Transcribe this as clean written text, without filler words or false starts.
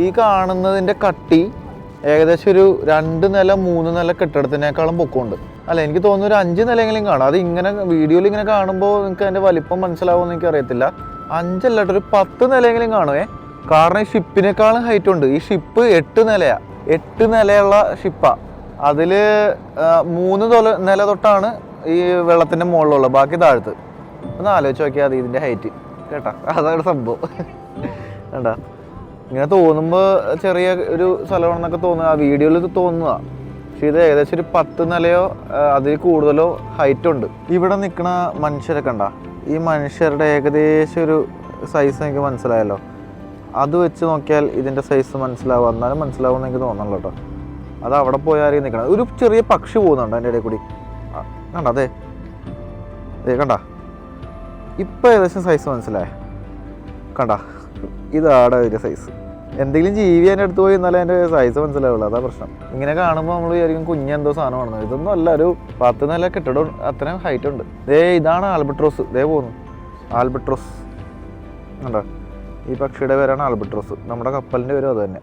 ഈ കാണുന്നതിൻ്റെ കട്ടി ഏകദേശം ഒരു 2 നില 3 നില കെട്ടിടത്തിനേക്കാളും പൊക്കമുണ്ട്. അല്ല, എനിക്ക് തോന്നുന്നു ഒരു 5 നിലയെങ്കിലും കാണും. അത് ഇങ്ങനെ വീഡിയോയിൽ ഇങ്ങനെ കാണുമ്പോൾ നിങ്ങൾക്ക് അതിൻ്റെ വലിപ്പം മനസ്സിലാവുമെന്ന് എനിക്ക് അറിയത്തില്ല. 5 അല്ല, ഒരു 10 നിലയെങ്കിലും കാണുമേ. കാരണം ഈ ഷിപ്പിനേക്കാളും ഹൈറ്റ് ഉണ്ട്. ഈ ഷിപ്പ് 8 നിലയാണ്. 8 നിലയുള്ള ഷിപ്പാണ്. അതിൽ 3 നില തൊട്ടാണ് ഈ വെള്ളത്തിൻ്റെ മുകളിലുള്ളത്, ബാക്കി താഴത്ത്. ഒന്ന് ആലോചിച്ച് നോക്കിയാൽ മതി ഇതിൻ്റെ ഹൈറ്റ് കേട്ടാ. അതാണ് സംഭവം കേട്ടാ. ഇങ്ങനെ തോന്നുമ്പോൾ ചെറിയ ഒരു സ്ഥലമാണെന്നൊക്കെ തോന്നുക, ആ വീഡിയോയിൽ തോന്നുന്നതാണ്. പക്ഷെ ഇത് ഏകദേശം ഒരു 10 നിലയോ അതിൽ കൂടുതലോ ഹൈറ്റ് ഉണ്ട്. ഇവിടെ നിൽക്കുന്ന മനുഷ്യരൊക്കെ ഉണ്ടാ, ഈ മനുഷ്യരുടെ ഏകദേശം ഒരു സൈസ് എനിക്ക് മനസ്സിലായല്ലോ. അത് വെച്ച് നോക്കിയാൽ ഇതിൻ്റെ സൈസ് മനസ്സിലാവും. എന്നാലും മനസ്സിലാവുമെന്ന് എനിക്ക് തോന്നണല്ലോ കേട്ടോ. അത് അവിടെ പോയാൽ നിൽക്കണം. ഒരു ചെറിയ പക്ഷി പോകുന്നുണ്ട് അതിൻ്റെ ഇടയിൽ കൂടി കണ്ട. അതെ കണ്ട, ഇപ്പം ഏകദേശം സൈസ് മനസ്സിലായേ കണ്ട. ഇതാണ് അതിൻ്റെ സൈസ്. എന്തെങ്കിലും ജീവി എൻ്റെ അടുത്ത് പോയി എന്നാലും അതിൻ്റെ സൈസ് മനസ്സിലാവുള്ളൂ. അതാ പ്രശ്നം. ഇങ്ങനെ കാണുമ്പോൾ നമ്മൾ വിചാരിക്കും കുഞ്ഞെന്തോ സാധനമാണെന്ന്. ഇതൊന്നും അല്ല, ഒരു 10 നില കെട്ടിടം, അത്രയും ഹൈറ്റ് ഉണ്ട്. ഇതാണ് ആൽബട്രോസ്. പോകുന്നു ആൽബട്രോസ് കണ്ടോ. ഈ പക്ഷിയുടെ പേരാണ് ആൽബട്രോസ്. നമ്മുടെ കപ്പലിൻ്റെ പേരും അത് തന്നെ.